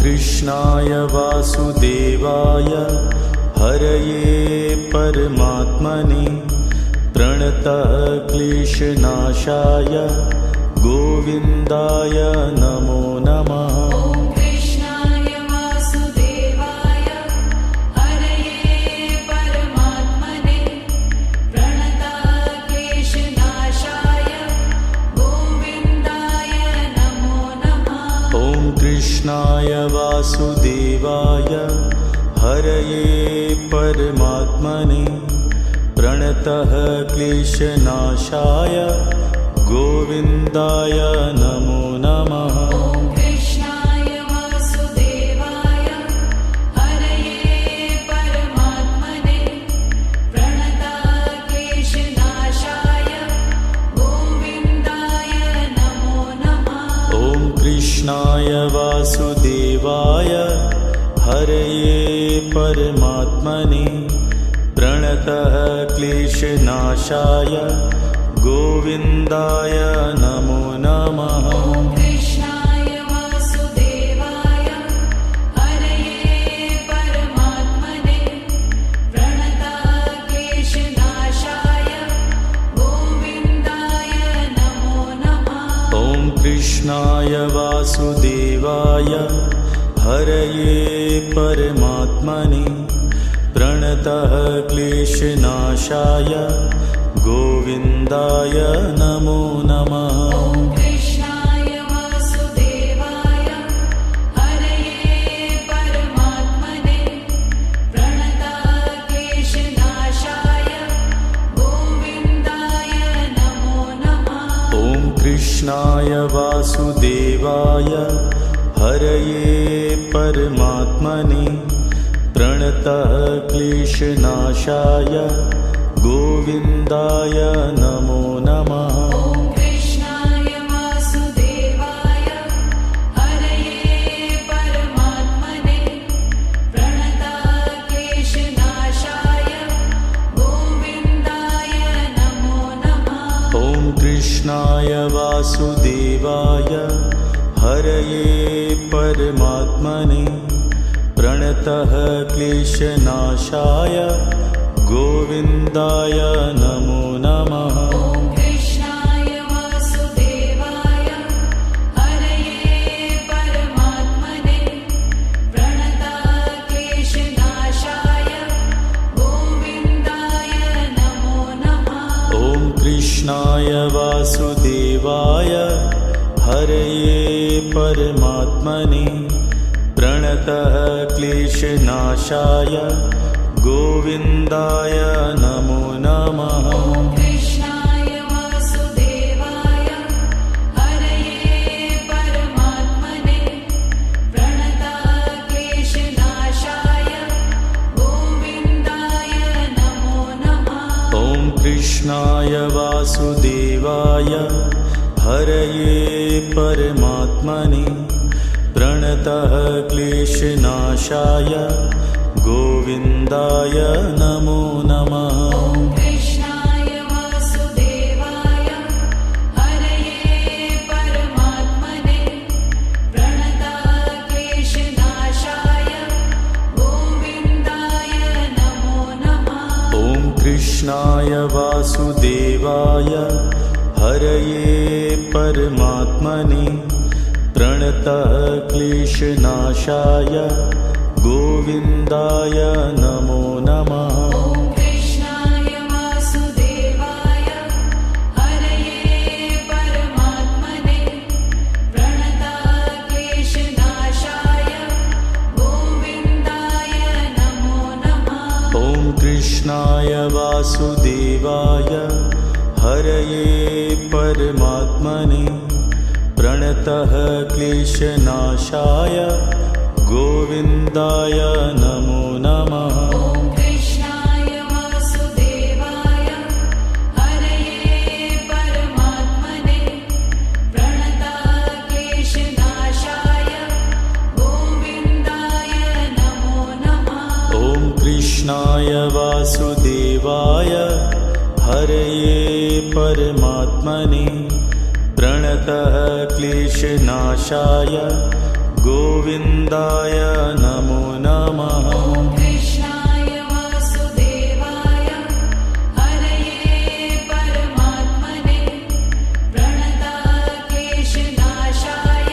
कृष्णाय वासुदेवाय हरये परमात्मने प्रणतः क्लेशनाशाय गोविन्दाय नमो नमः। कृष्णाय वासुदेवाय हरये परमात्मने प्रणतः क्लेशनाशाय गोविन्दाय नमो नमः। कृष्णाय वासुदेवाय हरये परमात्मने प्रणतः क्लेशनाशाय गोविन्दाय नमो नमः। कृष्णाय वासुदेवाय हरये परमात्मने प्रणतः क्लेशनाशाय गोविन्दाय नमो नमः। कृष्णाय वासुदेवाय हरये परमात्मने प्रणतः क्लेशनाशाय गोविन्दाय नमो नमः। कृष्णाय वासुदेवाय हरये परमात्मने प्रणतः क्लेशनाशाय गोविन्दाय नमो नमः। कृष्णाय वासुदेवाय हरये परमात्मने प्रणतः क्लेशनाशाय गोविन्दाय नमो नमः। कृष्णाय वासुदेवाय हरये परमात्मने प्रणतः क्लेशनाशाय गोविन्दाय नमो नमः। कृष्णाय वासुदेवाय हरये परमात्मने प्रणतः क्लेशनाशाय गोविन्दाय नमो नमः। कृष्णाय वासुदेवाय हरये परमात्मने प्रणतः क्लेशनाशाय गोविन्दाय नमो नमः। कृष्णाय वासुदेवाय हरये परमात्मने प्रणतः क्लेशनाशाय गोविन्दाय नमो नमः। कृष्णाय वासुदेवाय हरये परमात्मने प्रणतः क्लेशनाशाय गोविन्दाय नमो नमः। कृष्णाय वासुदेवाय हरये परमात्मने प्रणतः क्लेशनाशाय गोविन्दाय नमो नमः। कृष्णाय वासुदेवाय हरये परमात्मने प्रणतः क्लेशनाशाय गोविन्दाय नमो नमः। कृष्णाय वासुदेवाय हरये परमात्मने प्रणतः क्लेशनाशाय गोविन्दाय नमो नमः। कृष्णाय वासुदेवाय हरये परमात्मने प्रणतः क्लेशनाशाय गोविन्दाय नमो नमः। कृष्णाय वासुदेवाय हरये परमात्मने प्रणतः क्लेशनाशाय गोविन्दाय नमो नमः। कृष्णाय वासुदेवाय हरये परमात्मने प्रणतः क्लेशनाशाय गोविन्दाय नमो नमः। कृष्णाय वासुदेवाय हरये परमात्मने प्रणतः क्लेशनाशाय गोविन्दाय नमो नमः। कृष्णाय वासुदेवाय हरये परमात्मने प्रणतः क्लेशनाशाय गोविन्दाय नमो नमः। ॐ कृष्णाय वासुदेवाय हरये परमात्मने प्रणतक्लेशनाशाय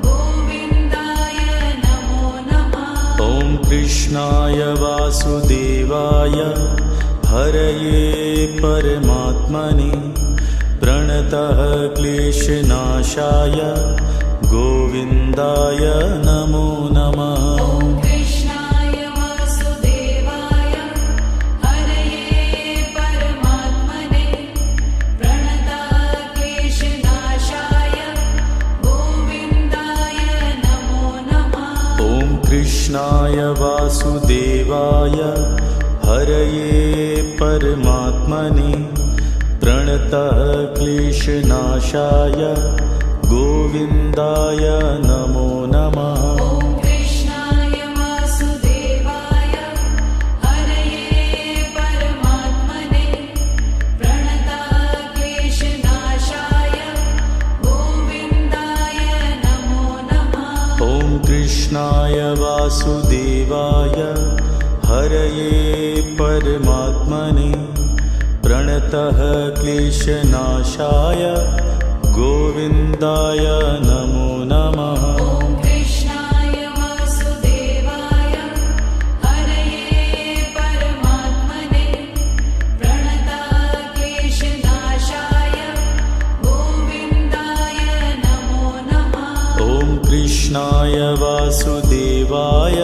गोविन्दाय नमो नमः। ॐ कृष्णाय वासुदेवाय हरये परमात्मने प्रणतः क्लेशनाशाय गोविन्दाय नमो नमः। ॐ कृष्णाय वासुदेवाय हरये परमात्मने प्रणतक्लेशनाशाय गोविन्दाय नमो नमः। ॐ कृष्णाय वासुदेवाय हरये परमात्मने प्रणतः क्लेशनाशाय गोविन्दाय नमो नमः। ॐ कृष्णाय वासुदेवाय हरये परमात्मने प्रणतक्लेशनाशाय गोविन्दाय नमो नमः। ॐ कृष्णाय वासुदेवाय हरये परमात्मने प्रणतः क्लेशनाशाय गोविन्दाय नमो नमः। ॐ कृष्णाय वासुदेवाय हरये परमात्मने प्रणतक्लेशनाशाय गोविन्दाय नमो नमः। ॐ कृष्णाय वासुदेवाय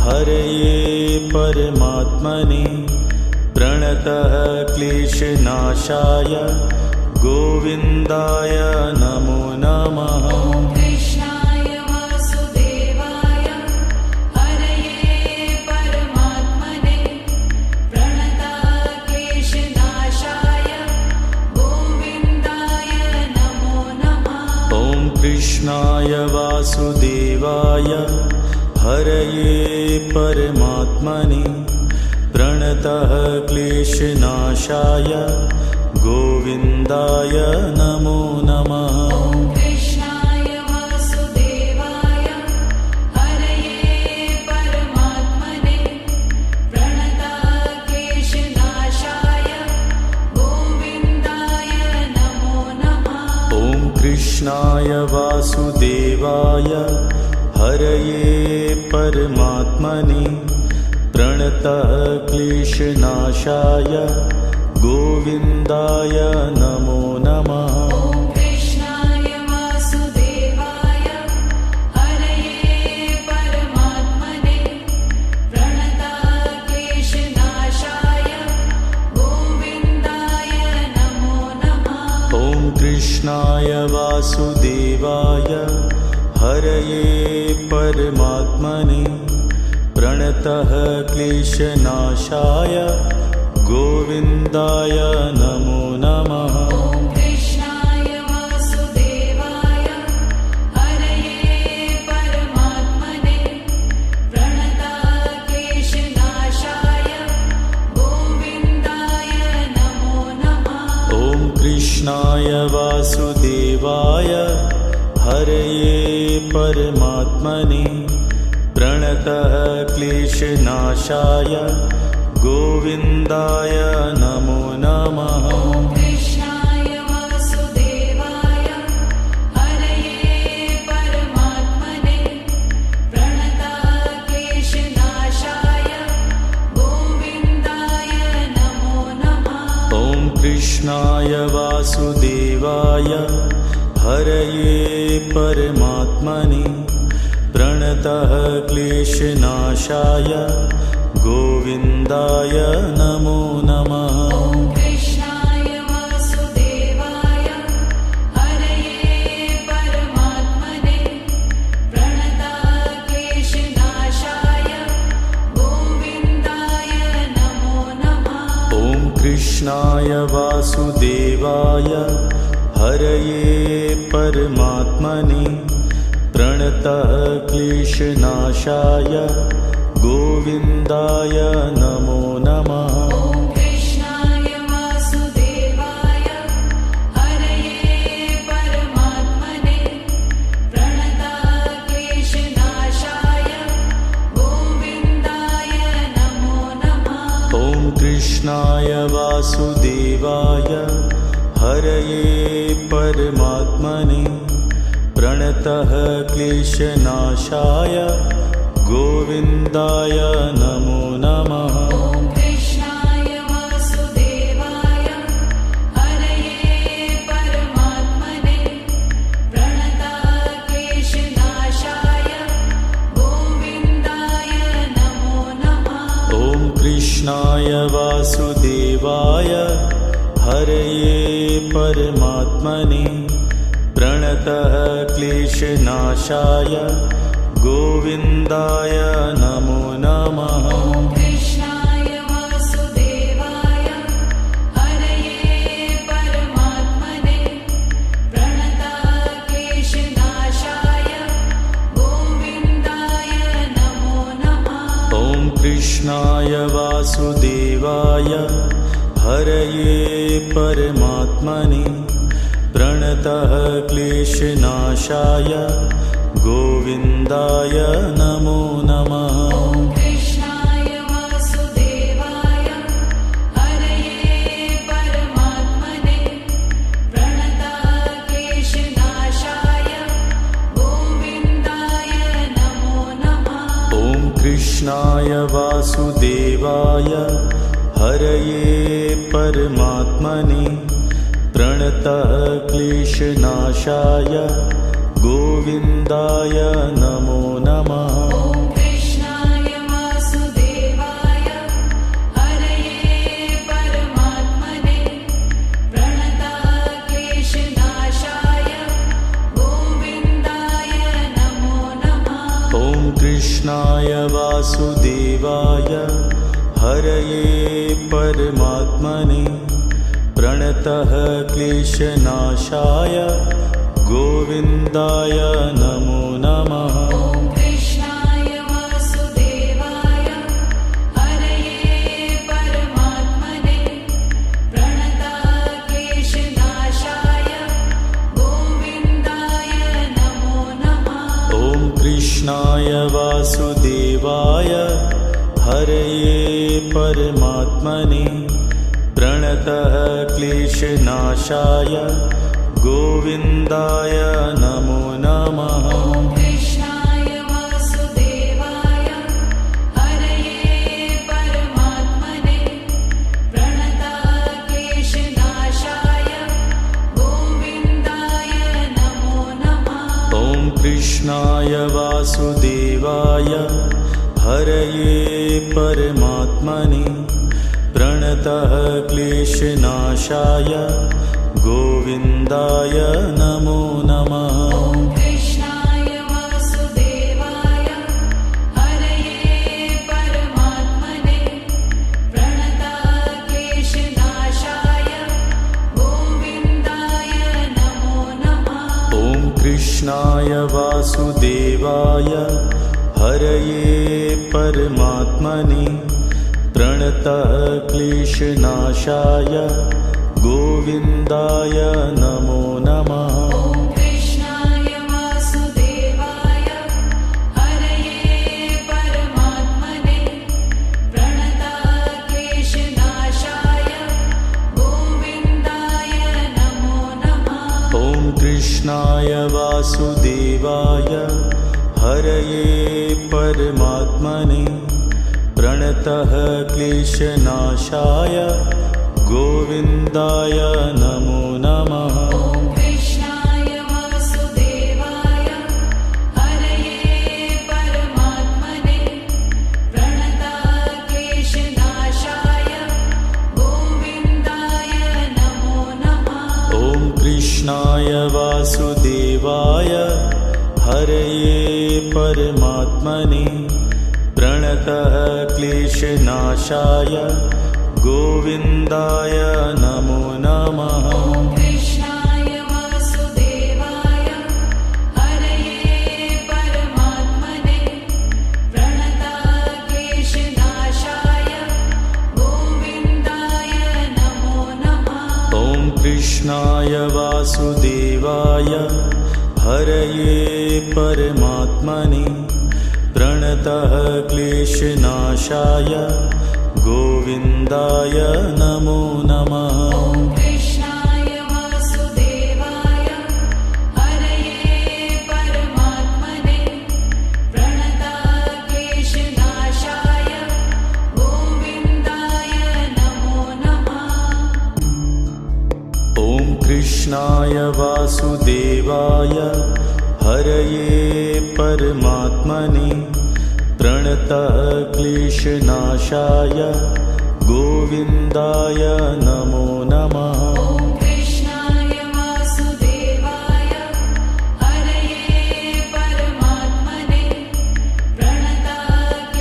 हरये परमात्मने प्रणतः क्लेशनाशाय गोविन्दाय नमो नमः। ॐ कृष्णाय वासुदेवाय हरये परमात्मने प्रणतक्लेशनाशाय गोविन्दाय नमो नमः। ॐ कृष्णाय वासुदेवाय हरये परमात्मने प्रणतः क्लेशनाशाय गोविन्दाय नमो नमः। ॐ कृष्णाय वासुदेवाय हरये परमात्मने प्रणतक्लेशनाशाय गोविन्दाय नमो नमः। ॐ कृष्णाय वासुदेवाय हरये परमात्मने प्रणतः क्लेशनाशाय गोविन्दाय नमो नमः। ॐ कृष्णाय वासुदेवाय हरये परमात्मने प्रणतक्लेशनाशाय गोविन्दाय नमो नमः। ॐ कृष्णाय वासुदेवाय हरये परमात्मने प्रणतः क्लेशनाशाय गोविन्दाय नमो नमः। ॐ कृष्णाय वासुदेवाय हरये परमात्मने प्रणतक्लेशनाशाय गोविन्दाय नमो नमः। ॐ कृष्णाय वासुदेवाय हरये परमात्मने प्रणतः क्लेशनाशाय गोविन्दाय नमो नमः। ॐ कृष्णाय वासुदेवाय हरये परमात्मने प्रणतक्लेशनाशाय गोविन्दाय नमो नमः। ॐ कृष्णाय वासुदेवाय हरये परमात्मने प्रणतः क्लेशनाशाय गोविन्दाय नमो नमः। ॐ कृष्णाय वासुदेवाय हरये परमात्मने प्रणतक्लेशनाशाय गोविन्दाय नमो नमः। ॐ कृष्णाय वासुदेवाय हरये परमात्मने प्रणतः क्लेशनाशाय गोविन्दाय नमो नमः। ॐ कृष्णाय वासुदेवाय हरये परमात्मने प्रणतक्लेशनाशाय कृष्णाय वासुदेवाय हरये परमात्मने प्रणतः क्लेशनाशाय गोविन्दाय नमो नमः। ॐ कृष्णाय वासुदेवाय हरये परमात्मने प्रणताः क्लेशनाशाय गोविन्दाय नमो नमः। ॐ कृष्णाय वासुदेवाय हरये परमात्मने प्रणतः क्लेशनाशाय गोविन्दाय नमो नमः। ॐ कृष्णाय वासुदेवाय हरये परमात्मने प्रणताः क्लेशनाशाय गोविन्दाय नमो नमः। ॐ कृष्णाय वासुदेवाय हरये परमात्मने प्रणतः क्लेशनाशाय गोविन्दाय नमो नमः। ॐ कृष्णाय वासुदेवाय हरये परमात्मने प्रणताः क्लेशनाशाय गोविन्दाय नमो नमः। ॐ कृष्णाय वासुदेवाय हरये परमात्मने प्रणतः क्लेशनाशाय गोविन्दाय नमो नमः। ॐ कृष्णाय वासुदेवाय हरये परमात्मने प्रणताः क्लेशनाशाय गोविन्दाय नमो नमः। ॐ कृष्णाय वासुदेवाय हरये परमात्मने प्रणतः क्लेशनाशाय गोविन्दाय नमो नमः। ॐ कृष्णाय वासुदेवाय हरये परमात्मने प्रणताः क्लेशनाशाय गोविन्दाय नमो नमः। ॐ कृष्णाय वासुदेवाय हरये परमात्मने प्रणतः क्लेशनाशाय गोविन्दाय नमो नमः। ॐ कृष्णाय वासुदेवाय हरये परमात्मने प्रणताः क्लेशनाशाय गोविन्दाय नमो नमः। ॐ कृष्णाय वासुदेवाय हरये परमात्मने प्रणतः क्लेशनाशाय गोविन्दाय नमो नमः। ॐ कृष्णाय वासुदेवाय हरये परमात्मने प्रणताः क्लेशनाशाय गोविन्दाय नमो नमः। ॐ कृष्णाय वासुदेवाय हरये परमात्मने प्रणतः क्लेशनाशाय गोविन्दाय नमो नमः। ॐ कृष्णाय वासुदेवाय हरये परमात्मने प्रणताः क्लेशनाशाय गोविन्दाय नमो नमः। ॐ कृष्णाय वासुदेवाय हरये परमात्मने प्रणतः क्लेशनाशाय गोविन्दाय नमो नमः। ॐ कृष्णाय वासुदेवाय हरये परमात्मने प्रणताः क्लेशनाशाय गोविन्दाय नमो नमः। ॐ कृष्णाय वासुदेवाय हरये परमात्मने प्रणतः क्लेशनाशाय गोविन्दाय नमो नमः। ॐ कृष्णाय वासुदेवाय हरये परमात्मने प्रणताः क्लेशनाशाय गोविन्दाय नमो नमः। ॐ कृष्णाय वासुदेवाय हरये परमात्मने प्रणतः क्लेशनाशाय गोविन्दाय नमो नमः। ॐ कृष्णाय वासुदेवाय हरये परमात्मने प्रणतक्लेशनाशाय गोविन्दाय नमो नमः। ॐ कृष्णाय वासुदेवाय हरये परमात्मने प्रणतः क्लेशनाशाय गोविन्दाय नमो नमः। ॐ कृष्णाय वासुदेवाय हरये परमात्मने प्रणतक्लेशनाशाय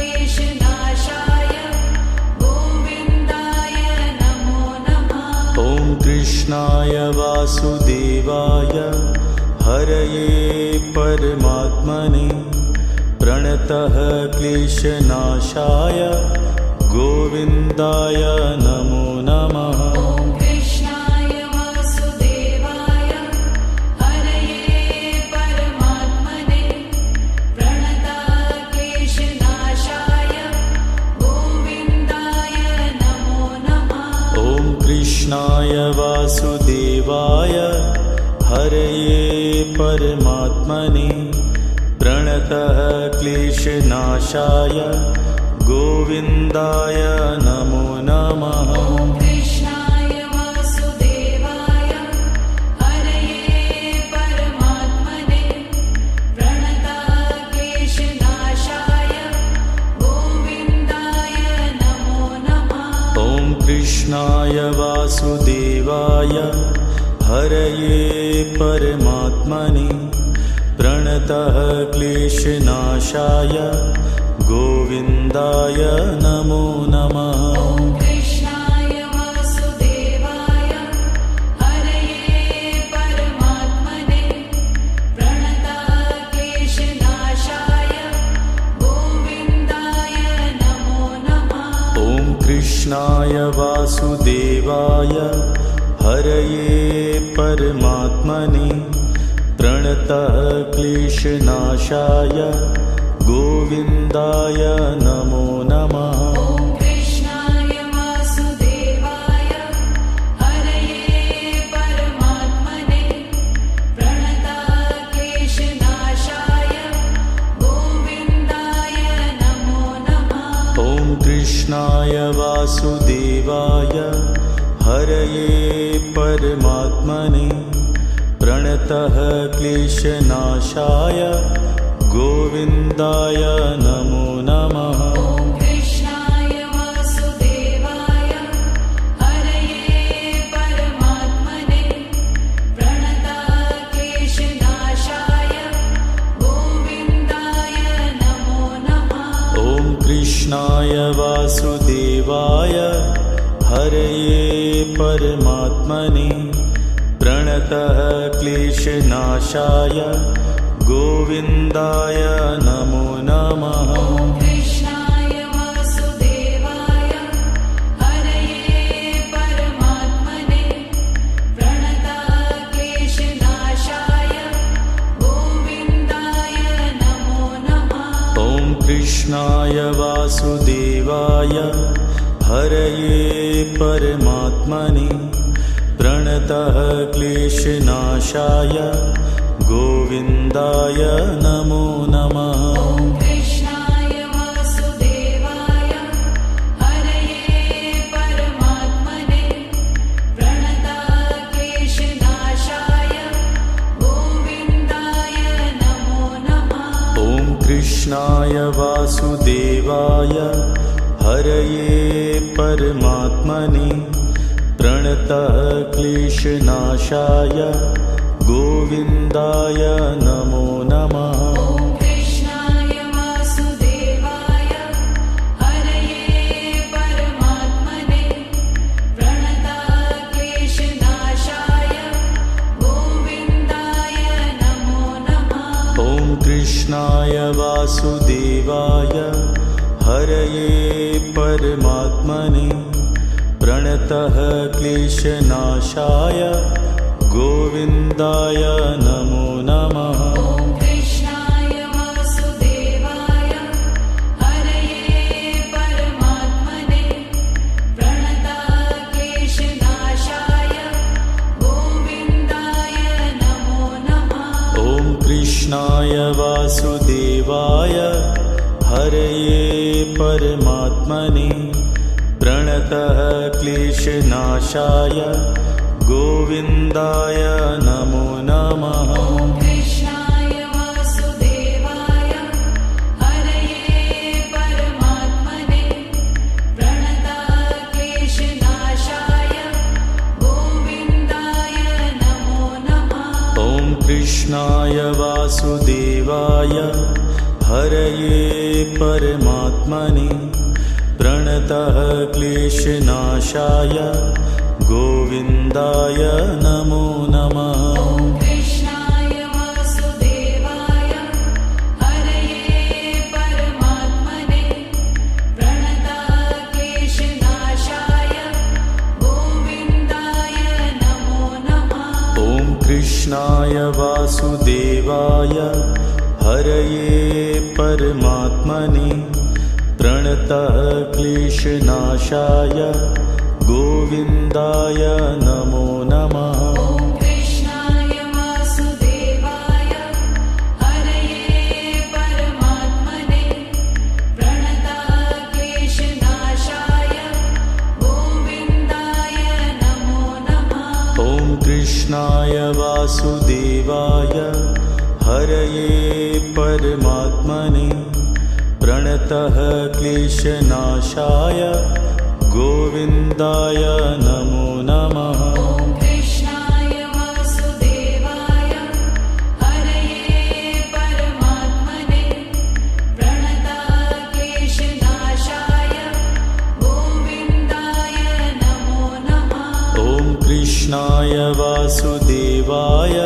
गोविन्दाय नमो नमः। ॐ कृष्णाय वासुदेवाय हरये परमात्मने प्रणतः क्लेशनाशाय गोविन्दाय नमो नमः। ॐ कृष्णाय वासुदेवाय हरये परमात्मने प्रणतक्लेशनाशाय गोविन्दाय नमो नमः। ॐ कृष्णाय वासुदेवाय हरये परमात्मने प्रणतः क्लेशनाशाय गोविन्दाय नमो नमः। ॐ कृष्णाय वासुदेवाय हरये परमात्मने प्रणतक्लेशनाशाय गोविन्दाय नमो नमः। ॐ कृष्णाय वासुदेवाय हरये परमात्मने प्रणतः क्लेशनाशाय गोविन्दाय नमो नमः। ॐ कृष्णाय वासुदेवाय हरये परमात्मने प्रणतक्लेशनाशाय गोविन्दाय नमो नमः। ॐ कृष्णाय वासुदेवाय हरये परमात्मने प्रणतः क्लेशनाशाय गोविन्दाय नमो नमः। ॐ कृष्णाय वासुदेवाय हरये परमात्मने प्रणतक्लेशनाशाय गोविन्दाय नमो नमः। ॐ कृष्णाय वासुदेवाय हरये परमात्मने प्रणतः क्लेशनाशाय गोविन्दाय नमो नमः। ॐ कृष्णाय वासुदेवाय हरये परमात्मने प्रणतक्लेशनाशाय गोविन्दाय नमो नमः। ॐ कृष्णाय वासुदेवाय हरये परमात्मने प्रणतः क्लेशनाशाय गोविन्दाय नमो नमः। ॐ कृष्णाय वासुदेवाय हरये परमात्मने प्रणतक्लेशनाशाय गोविन्दाय नमो नमः। ॐ कृष्णाय वासुदेवाय हरये परमात्मने प्रणतः क्लेशनाशाय गोविन्दाय नमो नमः। ॐ कृष्णाय वासुदेवाय हरये परमात्मने प्रणतक्लेशनाशाय गोविन्दाय नमो नमः। ॐ कृष्णाय वासुदेवाय हरये परमात्मने प्रणतः क्लेशनाशाय गोविन्दाय नमो नमः। ॐ कृष्णाय वासुदेवाय हरये परमात्मने प्रणतक्लेशनाशाय गोविन्दाय नमो नमः। ॐ कृष्णाय वासुदेवाय हरये परमात्मने प्रणतः क्लेशनाशाय गोविन्दाय नमो नमः। ॐ कृष्णाय वासुदेवाय हरये परमात्मने कृष्णाय वासुदेवाय हरये परमात्मने प्रणतः क्लेशनाशाय गोविन्दाय नमो नमः। ॐ कृष्णाय वासुदेवाय हरये परमात्मने प्रणतः क्लेशनाशाय गोविन्दाय नमो नमः। ॐ कृष्णाय वासुदेवाय हरये परमात्मने प्रणतः क्लेशनाशाय गोविन्दाय नमो नमः। ॐ कृष्णाय वासुदेवाय हरये परमात्मने प्रणतः क्लेशनाशाय गोविन्दाय नमो नमः। ॐ कृष्णाय वासुदेवाय हरये परमात्मने प्रणतः क्लेशनाशाय गोविन्दाय नमो नमः। ॐ कृष्णाय वासुदेवाय हरये परमात्मने प्रणतः क्लेशनाशाय गोविन्दाय नमो नमः। ॐ कृष्णाय वासुदेवाय हरये परमात्मने प्रणतः क्लेशनाशाय गोविन्दाय नमो नमः। ॐ कृष्णाय वासुदेवाय हरये परमात्मने प्रणतः क्लेशनाशाय गोविन्दाय नमो नमः। ॐ कृष्णाय वासुदेवाय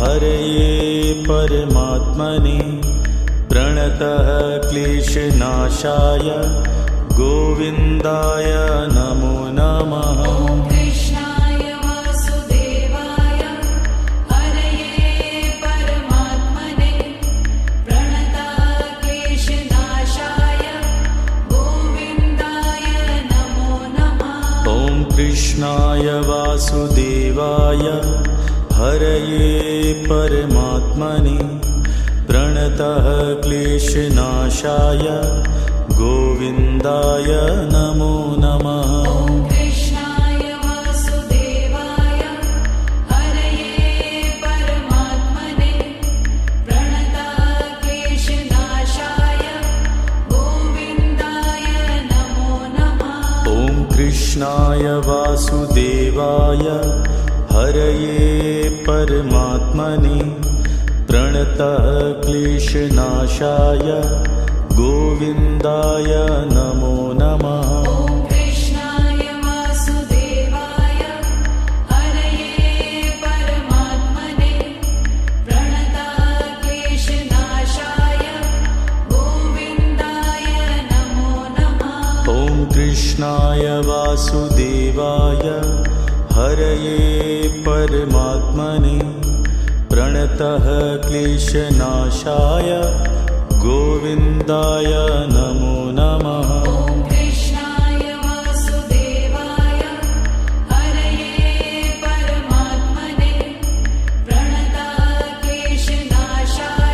हरये परमात्मने प्रणतः क्लेशनाशाय गोविन्दाय नमो नमः। ॐ कृष्णाय वासुदेवाय हरये परमात्मने प्रणतः क्लेशनाशाय गोविन्दाय नमो नमः। ॐ कृष्णाय वासुदेवाय हरये परमात्मने प्रणतः क्लेशनाशाय गोविन्दाय नमो नमः। ॐ कृष्णाय वासुदेवाय हरये परमात्मने प्रणतः क्लेशनाशाय गोविन्दाय नमो नमः। ॐ कृष्णाय वासुदेवाय हरये परमात्मने प्रणतः क्लेशनाशाय गोविन्दाय नमो नमः। ॐ कृष्णाय वासुदेवाय हरये परमात्मने प्रणतः क्लेशनाशाय गोविन्दाय नमो नमः। ॐ कृष्णाय वासुदेवाय हरये परमात्मने प्रणतः क्लेशनाशाय गोविन्दाय नमो नमः। ॐ कृष्णाय वासुदेवाय हरये परमात्मने प्रणतः क्लेशनाशाय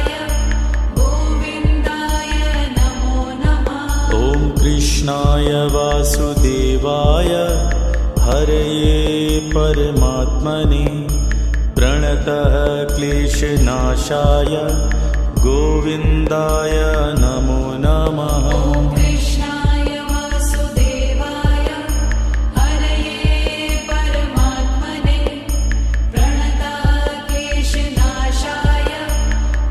गोविन्दाय नमो नमः। ॐ कृष्णाय वासुदेवाय हरये परमात्मने प्रणतः क्लेशनाशाय गोविन्दाय नमो नमः। ॐ कृष्णाय वासुदेवाय हरये परमात्मने प्रणतः क्लेशनाशाय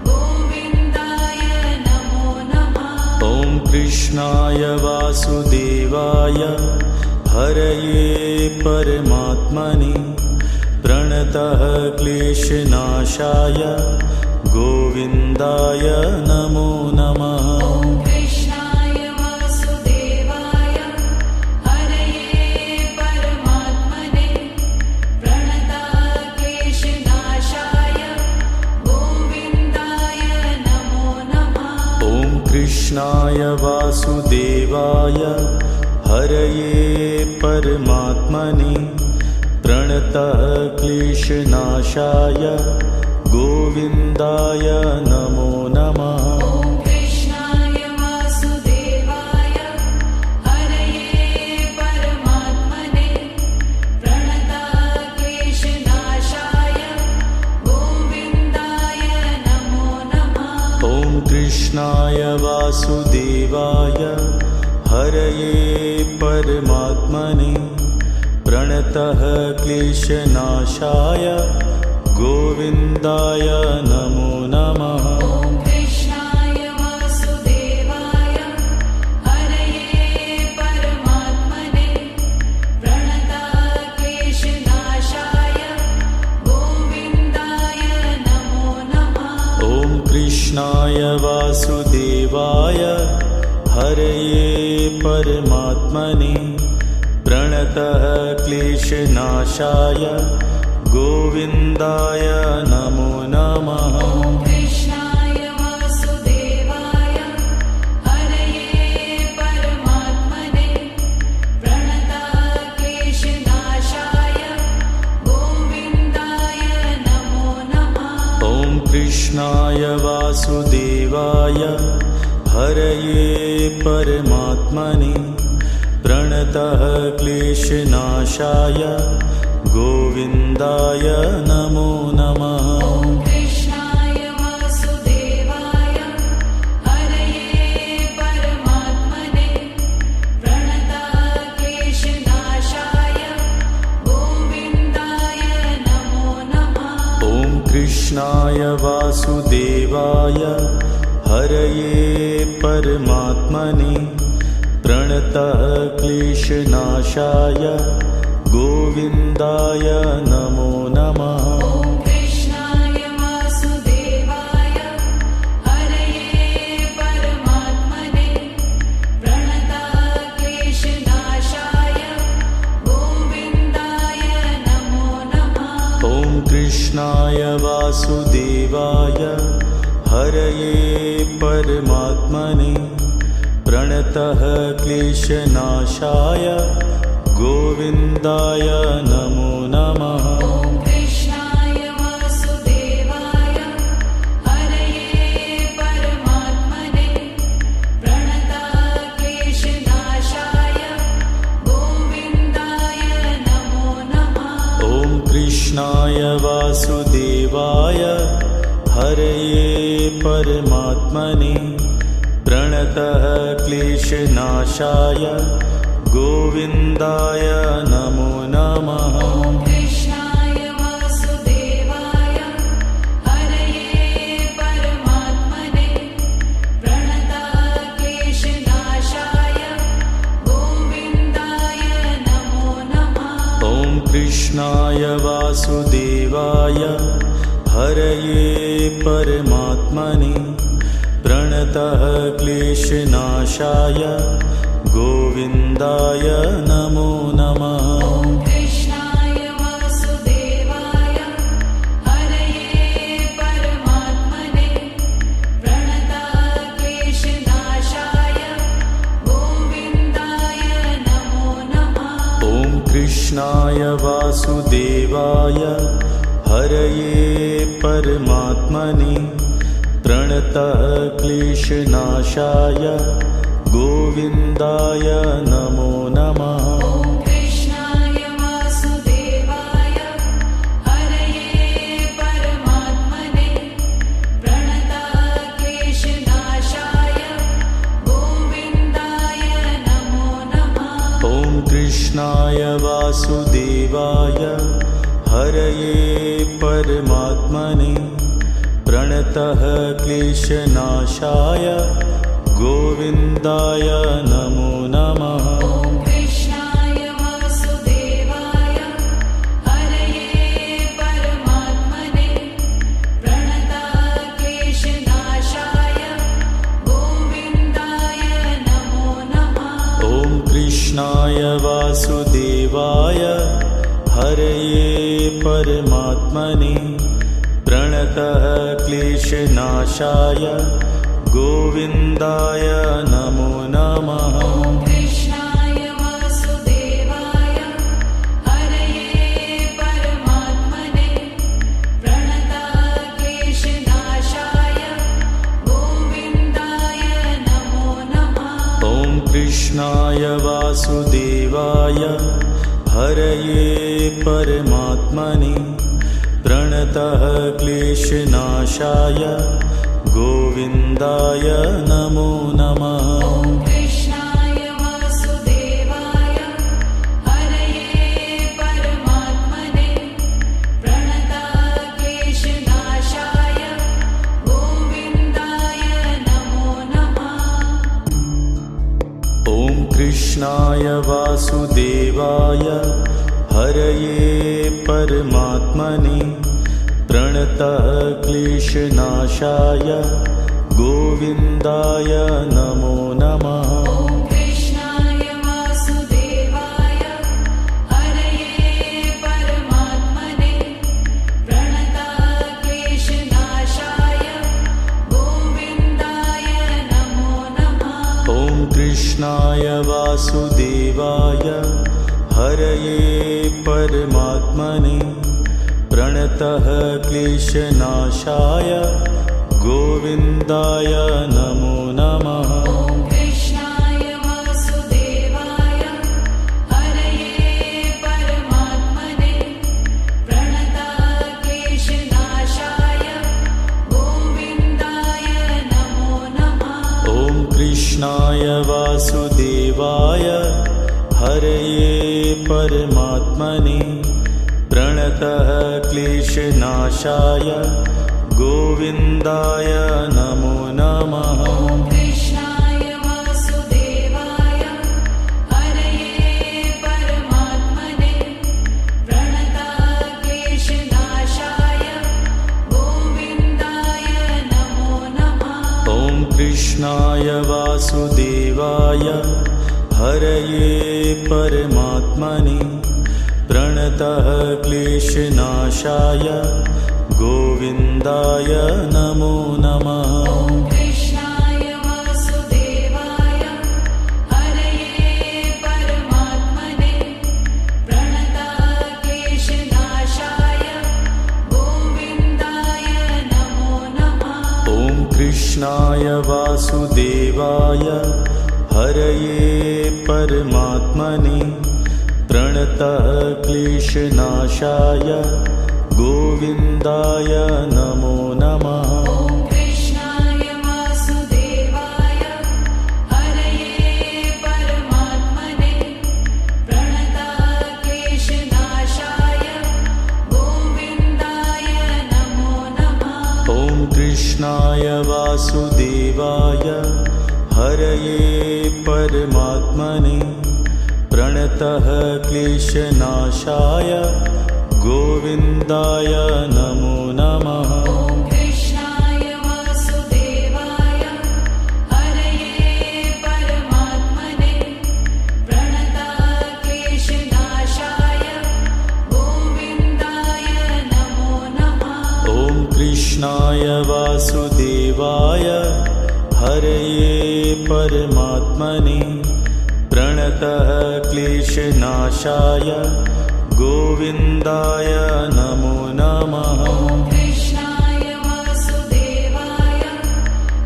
गोविन्दाय नमो नमः। ॐ कृष्णाय वासुदेवाय हरये परमात्मने प्रणतः क्लेशनाशाय गोविन्दाय नमो नमः। ॐ कृष्णाय वासुदेवाय हरये परमात्मने प्रणतः क्लेशनाशाय गोविन्दाय नमो नमः। ॐ कृष्णाय वासुदेवाय हरये परमात्मने प्रणतः क्लेशनाशाय गोविन्दाय नमो नमः। ॐ कृष्णाय वासुदेवाय हरये परमात्मने प्रणतक्लेशनाशाय गोविन्दाय नमो नमः। ॐ कृष्णाय वासुदेवाय हरये परमात्मने प्रणतः क्लेशनाशाय गोविन्दाय नमो नमः। ॐ कृष्णाय वासुदेवाय हरये परमात्मने प्रणतक्लेशनाशाय गोविन्दाय नमो नमः। ॐ कृष्णाय वासुदेवाय हरये परमात्मने प्रणतः क्लेशनाशाय गोविन्दाय नमो नमः। ॐ कृष्णाय वासुदेवाय हरये परमात्मने प्रणतक्लेशनाशाय गोविन्दाय नमो नमः। ॐ कृष्णाय वासुदेवाय हरये परमात्मने प्रणतः क्लेशनाशाय गोविन्दाय नमो नमः। ॐ कृष्णाय वासुदेवाय हरये परमात्मने प्रणतक्लेशनाशाय गोविन्दाय नमो नमः। ॐ कृष्णाय वासुदेवाय हरये परमात्मने प्रणतः क्लेशनाशाय गोविन्दाय नमो नमः। ॐ कृष्णाय वासुदेवाय हरये परमात्मने प्रणतक्लेशनाशाय गोविन्दाय नमो नमः। ॐ कृष्णाय वासुदेवाय हरये परमात्मने प्रणतः क्लेशनाशाय गोविन्दाय नमो नमः। ॐ कृष्णाय वासुदेवाय हरये परमात्मने प्रणतक्लेशनाशाय गोविन्दाय नमो नमः। ॐ कृष्णाय वासुदेवाय हरये परमात्मने प्रणतः क्लेशनाशाय गोविन्दाय नमो नमः। ॐ कृष्णाय वासुदेवाय हरये परमात्मने प्रणतक्लेशनाशाय गोविन्दाय नमो नमः। ॐ कृष्णाय वासुदेवाय हरये परमात्मने प्रणतः क्लेशनाशाय गोविन्दाय नमो नमः। ॐ कृष्णाय वासुदेवाय हरये परमात्मने प्रणतक्लेशनाशाय गोविन्दाय नमो नमः। ॐ कृष्णाय वासुदेवाय हरये परमात्मने प्रणतः क्लेशनाशाय गोविन्दाय नमो नमः। ॐ कृष्णाय वासुदेवाय हरये परमात्मने प्रणतक्लेशनाशाय गोविन्दाय नमो नमः। ॐ कृष्णाय वासुदेवाय हरये परमात्मने प्रणतः क्लेशनाशाय गोविन्दाय नमो नमः। ॐ कृष्णाय वासुदेवाय हरये परमात्मने प्रणतक्लेशनाशाय गोविन्दाय नमो नमः। ॐ कृष्णाय वासुदेवाय हरये परमात्मने प्रणतः क्लेशनाशाय गोविन्दाय नमो नमः। ॐ कृष्णाय वासुदेवाय हरये परमात्मने प्रणतक्लेशनाशाय कृष्णाय वासुदेवाय हरये परमात्मने प्रणतः क्लेशनाशाय गोविन्दाय नमो नमः। ॐ कृष्णाय वासुदेवाय हरये परमात्मने प्रणतः क्लेशनाशाय गोविन्दाय नमो नमः। ॐ कृष्णाय वासुदेवाय हरये परमात्मने प्रणतः क्लेशनाशाय गोविन्दाय नमो नमः। ॐ कृष्णाय वासुदेवाय हरये परमात्मने प्रणतः क्लेशनाशाय गोविन्दाय नमो नमः। ॐ कृष्णाय वासुदेवाय हरये परमात्मने प्रणतः क्लेशनाशाय गोविन्दाय नमो नमः। ॐ कृष्णाय वासुदेवाय हरये परमात्मने प्रणतः क्लेशनाशाय गोविन्दाय नमो नमः। ॐ कृष्णाय वासुदेवाय हरये परमात्मने प्रणतः क्लेशनाशाय गोविन्दाय नमो नमः। ॐ कृष्णाय वासुदेवाय हरये परमात्मने प्रणतः क्लेशनाशाय गोविन्दाय नमो नमः। ॐ कृष्णाय वासुदेवाय हरये परमात्मने प्रणतः क्लेशनाशाय गोविन्दाय नमो नमः। ॐ कृष्णाय वासुदेवाय हरये परमात्मने प्रणतः क्लेशनाशाय गोविन्दाय नमो नमः। ॐ कृष्णाय वासुदेवाय हरये परमात्मने प्रणतः क्लेशनाशाय गोविन्दाय नमो नमः। ॐ कृष्णाय वासुदेवाय हरये परमात्मने प्रणतः क्लेशनाशाय गोविन्दाय नमो नमः। ॐ कृष्णाय वासुदेवाय हरये परमात्मने प्रणतः क्लेशनाशाय गोविन्दाय नमो नमः। ॐ कृष्णाय वासुदेवाय हरये परमात्मने प्रणतः क्लेशनाशाय गोविन्दाय नमो नमः। ॐ कृष्णाय वासुदेवाय हरये परमात्मने प्रणतः क्लेशनाशाय गोविन्दाय नमो नमः। ॐ कृष्णाय वासुदेवाय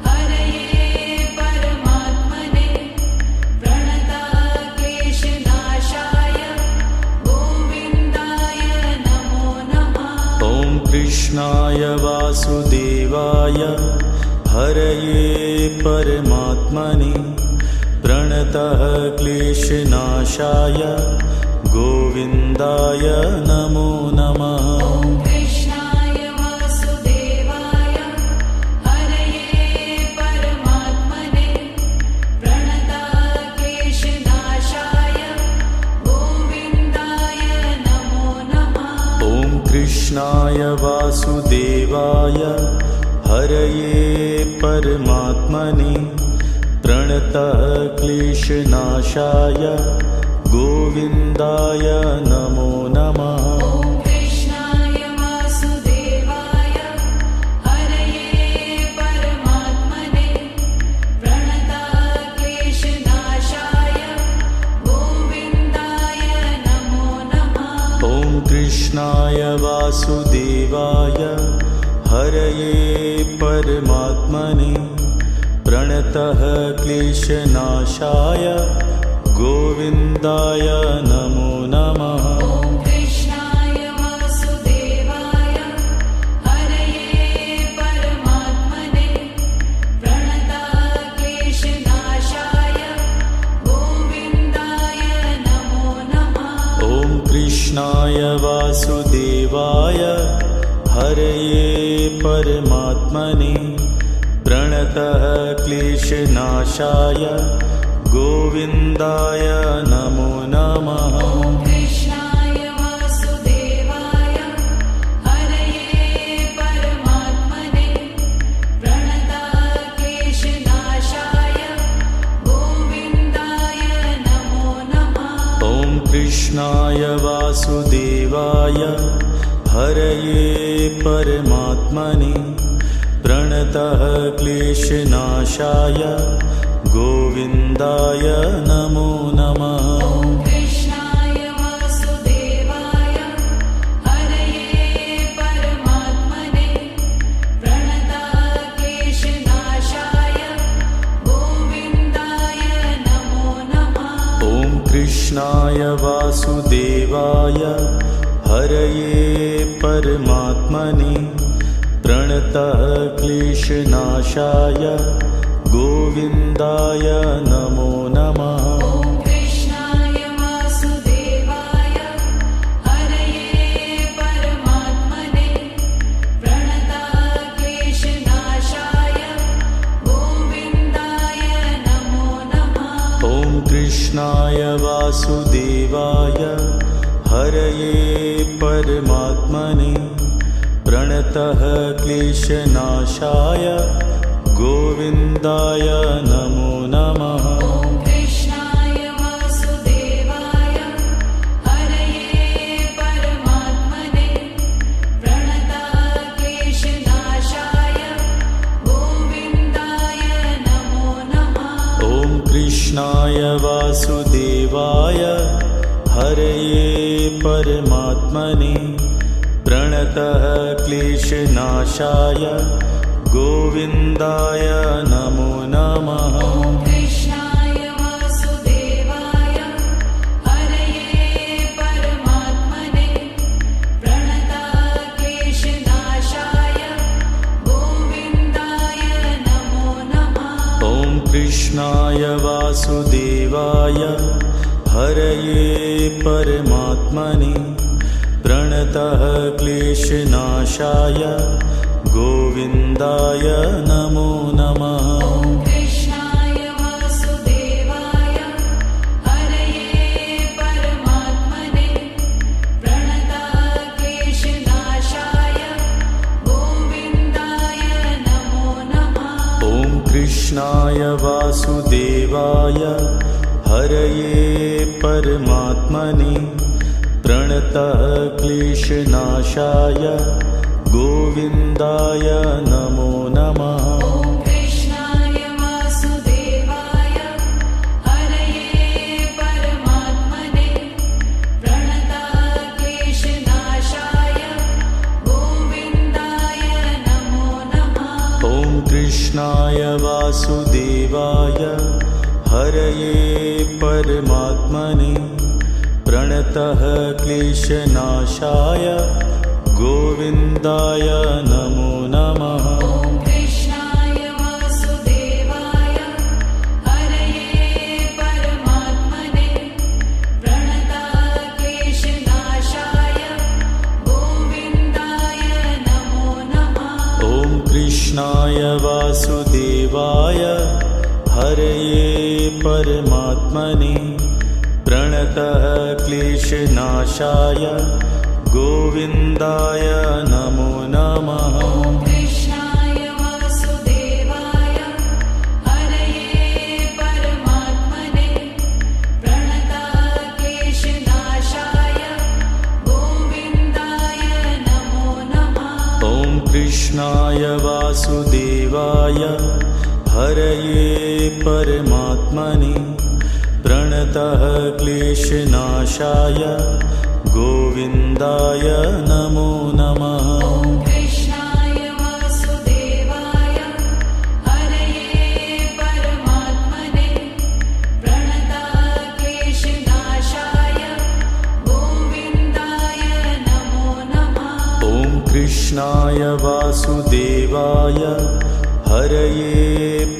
हरये परमात्मने प्रणतः क्लेशनाशाय गोविन्दाय नमो नमः। ॐ कृष्णाय वासुदेवाय हरये परमात्मने प्रणतः क्लेशनाशाय गोविन्दाय नमो नमः। ॐ कृष्णाय वासुदेवाय हरये परमात्मने प्रणतः क्लेशनाशाय गोविन्दाय नमो नमः। ॐ कृष्णाय वासुदेवाय हरये परमात्मने प्रणतः क्लेशनाशाय गोविन्दाय नमो नमः। ॐ कृष्णाय वासुदेवाय हरये परमात्मने प्रणतः क्लेशनाशाय गोविन्दाय नमो नमः। ॐ कृष्णाय वासुदेवाय हरये परमात्मने प्रणतः क्लेशनाशाय गोविन्दाय नमो नमः। ॐ कृष्णाय वासुदेवाय हरये परमात्मने प्रणताः क्लेशनाशाय गोविन्दाय नमो नमः। ॐ कृष्णाय वासुदेवाय हरये परमात्मने प्रणतः क्लेशनाशाय गोविन्दाय नमो नमः। ॐ कृष्णाय वासुदेवाय हरये परमात्मने प्रणताः क्लेशनाशाय गोविन्दाय नमो नमः। ॐ कृष्णाय वासुदेवाय हरये परमात्मने प्रणतः क्लेशनाशाय गोविन्दाय नमो नमः। ॐ कृष्णाय वासुदेवाय हरये परमात्मने प्रणताः क्लेशनाशाय गोविन्दाय नमो नमः। ॐ कृष्णाय वासुदेवाय हरये परमात्मने प्रणतः क्लेशनाशाय गोविन्दाय नमो नमः। ॐ कृष्णाय वासुदेवाय हरये परमात्मने प्रणताः क्लेशनाशाय गोविन्दाय नमो नमः। ॐ कृष्णाय वासुदेवाय हरये परमात्मने प्रणतः क्लेशनाशाय गोविन्दाय नमो नमः। ॐ कृष्णाय वासुदेवाय हरये परमात्मने प्रणताः क्लेशनाशाय गोविन्दाय नमो नमः। ॐ कृष्णाय वासुदेवाय हरये परमात्मने प्रणतः क्लेशनाशाय गोविन्दाय नमो नमः। ॐ कृष्णाय वासुदेवाय हरये परमात्मने प्रणताः क्लेशनाशाय गोविन्दाय नमो नमः। ॐ कृष्णाय वासुदेवाय हरये परमात्मने प्रणतः क्लेशनाशाय गोविन्दाय नमो नमः। ॐ कृष्णाय वासुदेवाय हरये परमात्मने प्रणताः क्लेशनाशाय गोविन्दाय नमो नमः। ॐ कृष्णाय वासुदेवाय हरये परमात्मने प्रणतः क्लेशनाशाय गोविन्दाय नमो नमः। ॐ कृष्णाय वासुदेवाय हरये परमात्मने प्रणताः क्लेशनाशाय गोविन्दाय नमो नमः। ॐ कृष्णाय वासुदेवाय हरये परमात्मने प्रणतः क्लेशनाशाय गोविन्दाय नमो नमः। ॐ कृष्णाय वासुदेवाय हरये परमात्मने प्रणताः क्लेशनाशाय गोविन्दाय नमो नमः। ॐ कृष्णाय वासुदेवाय हरये परमात्मने प्रणतः क्लेशनाशाय गोविन्दाय नमो नमः। ॐ कृष्णाय वासुदेवाय हरये परमात्मने प्रणताः क्लेशनाशाय गोविन्दाय नमो नमः। ॐ कृष्णाय वासुदेवाय हरये परमात्मने प्रणतः क्लेशनाशाय गोविन्दाय नमो नमः। ॐ कृष्णाय वासुदेवाय हरये कृष्णाय वासुदेवाय हरये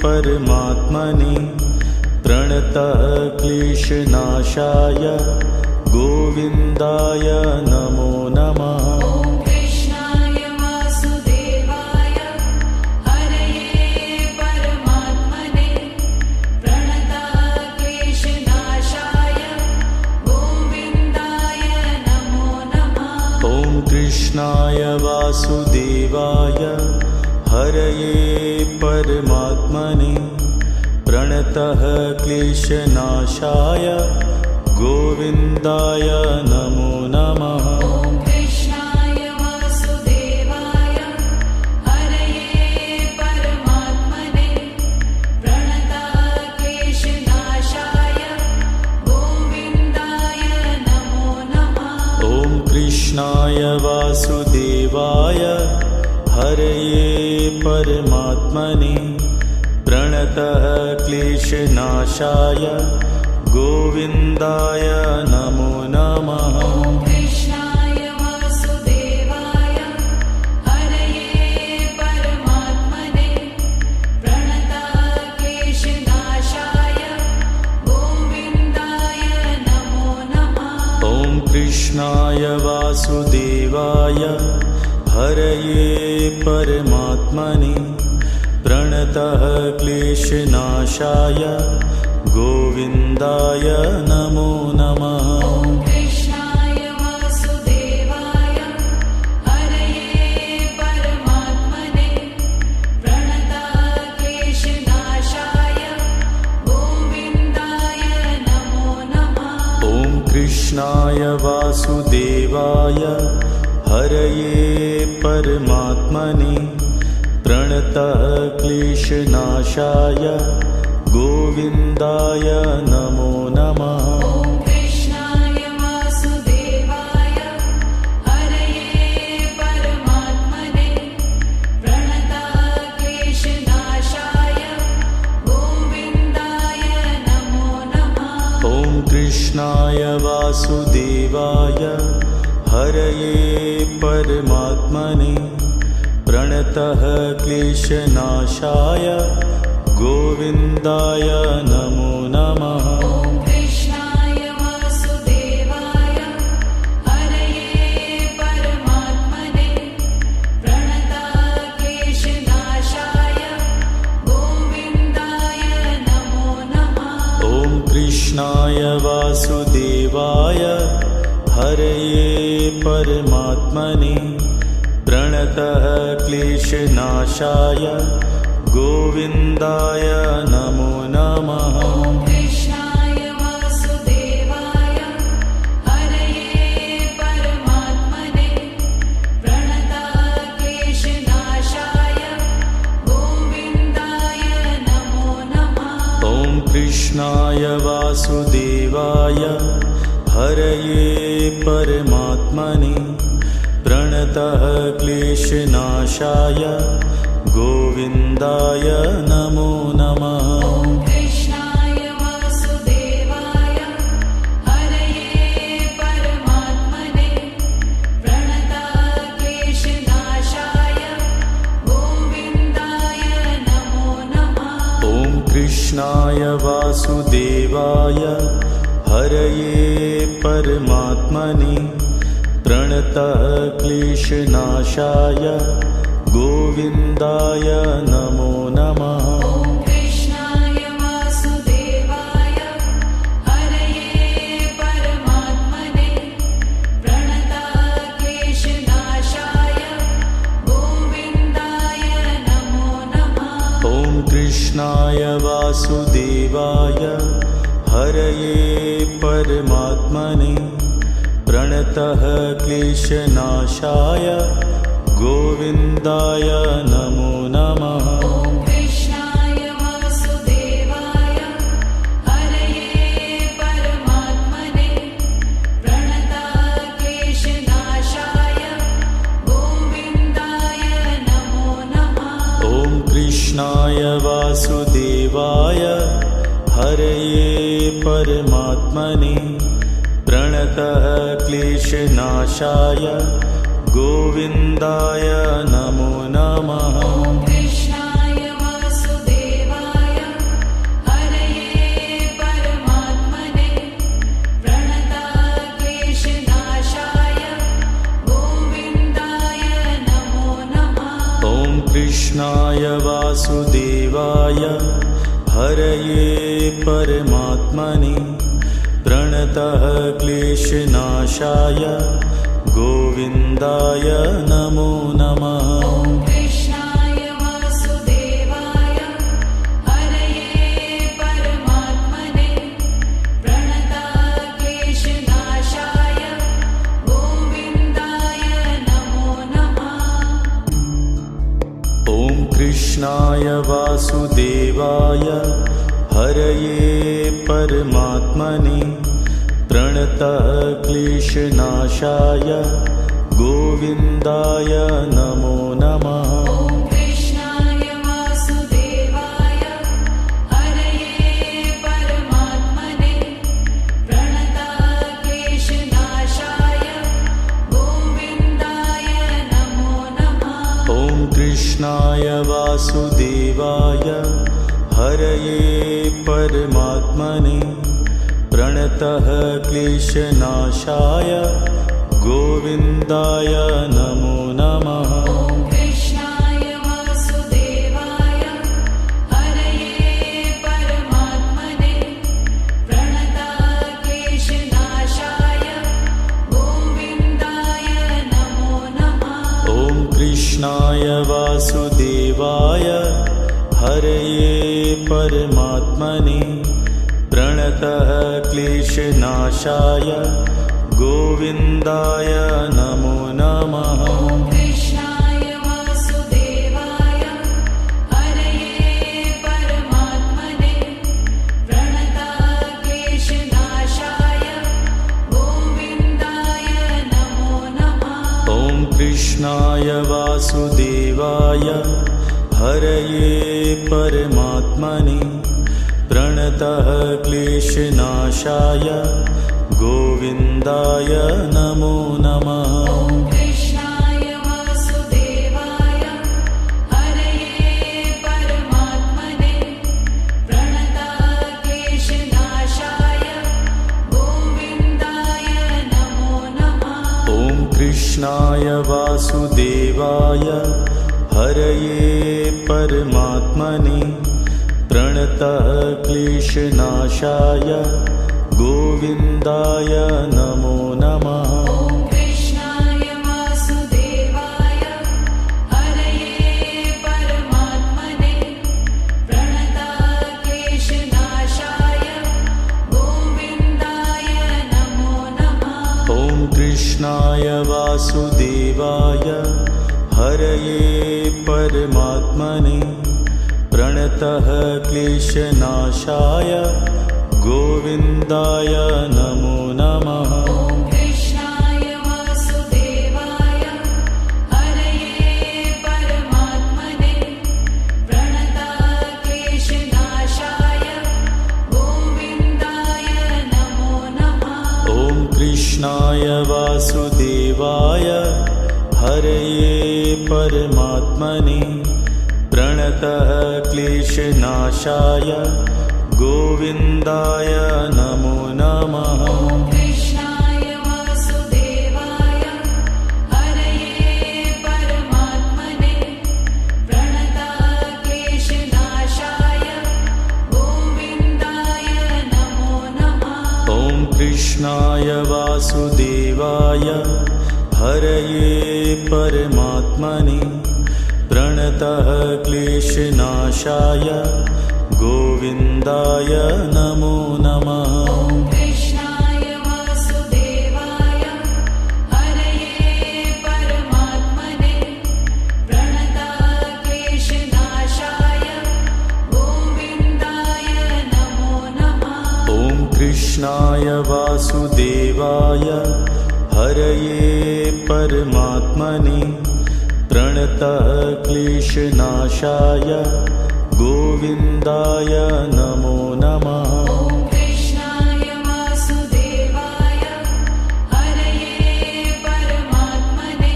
परमात्मने प्रणतः क्लेशनाशाय गोविन्दाय नमो नमः। ॐ कृष्णाय वासुदेवाय हरये परमात्मने प्रणतः क्लेशनाशाय गोविन्दाय नमो नमः। ॐ कृष्णाय वासुदेवाय हरये परमात्मने प्रणतः क्लेशनाशाय गोविन्दाय नमो नमः। ॐ कृष्णाय वासुदेवाय हरये परमात्मने प्रणतः क्लेशनाशाय गोविन्दाय नमो नमः। ॐ कृष्णाय वासुदेवाय हरये परमात्मने प्रणतः क्लेशनाशाय गोविन्दाय नमो नमः। ॐ कृष्णाय वासुदेवाय हरये परमात्मने प्रणतः क्लेशनाशाय गोविन्दाय नमो नमः। ॐ कृष्णाय वासुदेवाय हरये परमात्मने प्रणतः क्लेशनाशाय गोविन्दाय नमो नमः। ॐ कृष्णाय वासुदेवाय हरये परमात्मने प्रणतः क्लेशनाशाय गोविन्दाय नमो नमः। ॐ कृष्णाय वासुदेवाय हरये परमात्मने प्रणतः क्लेशनाशाय गोविन्दाय नमो नमः। ॐ कृष्णाय वासुदेवाय हरये परमात्मने प्रणतः क्लेशनाशाय गोविन्दाय नमो नमः। ॐ कृष्णाय वासुदेवाय हरये परमात्मने प्रणतः क्लेशनाशाय गोविन्दाय नमो नमः। ॐ कृष्णाय वासुदेवाय हरये परमात्मने प्रणतः क्लेशनाशाय गोविन्दाय नमो नमः। ॐ कृष्णाय वासुदेवाय हरये परमात्मने प्रणतः क्लेशनाशाय गोविन्दाय नमो नमः। ॐ कृष्णाय वासुदेवाय हरये परमात्मने प्रणतः क्लेशनाशाय गोविन्दाय नमो नमः। ॐ कृष्णाय वासुदेवाय हरये परमात्मने प्रणतः क्लेशनाशाय गोविन्दाय नमो नमः। ॐ कृष्णाय वासुदेवाय हरये परमात्मने प्रणतः क्लेशनाशाय गोविन्दाय नमो नमः। ॐ कृष्णाय वासुदेवाय हरये परमात्मने प्रणतः क्लेशनाशाय गोविन्दाय नमो नमः। ॐ कृष्णाय वासुदेवाय हरये परमात्मने प्रणतः क्लेशनाशाय गोविन्दाय नमो नमः। ॐ कृष्णाय वासुदेवाय हरये परमात्मने प्रणतः क्लेशनाशाय गोविन्दाय नमो नमः। ॐ कृष्णाय वासुदेवाय हरये परमात्मने प्रणतः क्लेशनाशाय गोविन्दाय नमो नमः। ॐ कृष्णाय वासुदेवाय हरये परमात्मने प्रणतः क्लेशनाशाय गोविन्दाय नमो नमः। ॐ कृष्णाय वासुदेवाय हरये परमात्मने प्रणतक्लेशनाशाय गोविन्दाय नमो नमः। ॐ कृष्णाय वासुदेवाय हरये परमात्मने प्रणतः क्लेशनाशाय गोविन्दाय नमो नमः। ॐ कृष्णाय वासुदेवाय हरये परमात्मने प्रणतक्लेशनाशाय गोविन्दाय नमो नमः। ॐ कृष्णाय वासुदेवाय हरये परमात्मने प्रणतः क्लेशनाशाय गोविन्दाय नमो नमः। ॐ कृष्णाय वासुदेवाय हरये परमात्मने प्रणतक्लेशनाशाय गोविन्दाय नमो नमः। ॐ कृष्णाय वासुदेवाय हरये परमात्मने प्रणतः क्लेशनाशाय गोविन्दाय नमो नमः। ॐ कृष्णाय वासुदेवाय हरये परमात्मने प्रणतक्लेशनाशाय गोविन्दाय नमो नमः। ॐ कृष्णाय वासुदेवाय हरये परमात्मने प्रणतः क्लेशनाशाय गोविन्दाय नमो नमः। ॐ कृष्णाय वासुदेवाय हरये परमात्मने प्रणतक्लेशनाशाय गोविन्दाय नमो नमः। ॐ कृष्णाय वासुदेवाय हरये परमात्मने प्रणतः क्लेशनाशाय गोविन्दाय नमो नमः। ॐ कृष्णाय वासुदेवाय हरये परमात्मने प्रणतक्लेशनाशाय गोविन्दाय नमो नमः। ॐ कृष्णाय वासुदेवाय हरये परमात्मने प्रणतः क्लेशनाशाय गोविन्दाय नमो नमः। ॐ कृष्णाय वासुदेवाय हरये परमात्मने प्रणतक्लेशनाशाय गोविन्दाय नमो नमः। ॐ कृष्णाय वासुदेवाय हरये परमात्मने प्रणतः क्लेशनाशाय गोविन्दाय नमो नमः। ॐ कृष्णाय वासुदेवाय हरये परमात्मने प्रणतक्लेशनाशाय गोविन्दाय नमो नमः। ॐ कृष्णाय वासुदेवाय हरये परमात्मने प्रणतः क्लेशनाशाय गोविन्दाय नमो नमः। ॐ कृष्णाय वासुदेवाय हरये परमात्मने प्रणतक्लेशनाशाय गोविन्दाय नमो नमः। ॐ कृष्णाय वासुदेवाय हरये परमात्मने प्रणतः क्लेशनाशाय गोविन्दाय नमो नमः। ॐ कृष्णाय वासुदेवाय हरये परमात्मने प्रणतक्लेशनाशाय गोविन्दाय नमो नमः। ॐ कृष्णाय वासुदेवाय हरये परमात्मने प्रणतः क्लेशनाशाय गोविन्दाय नमो नमः। ॐ कृष्णाय वासुदेवाय हरये परमात्मने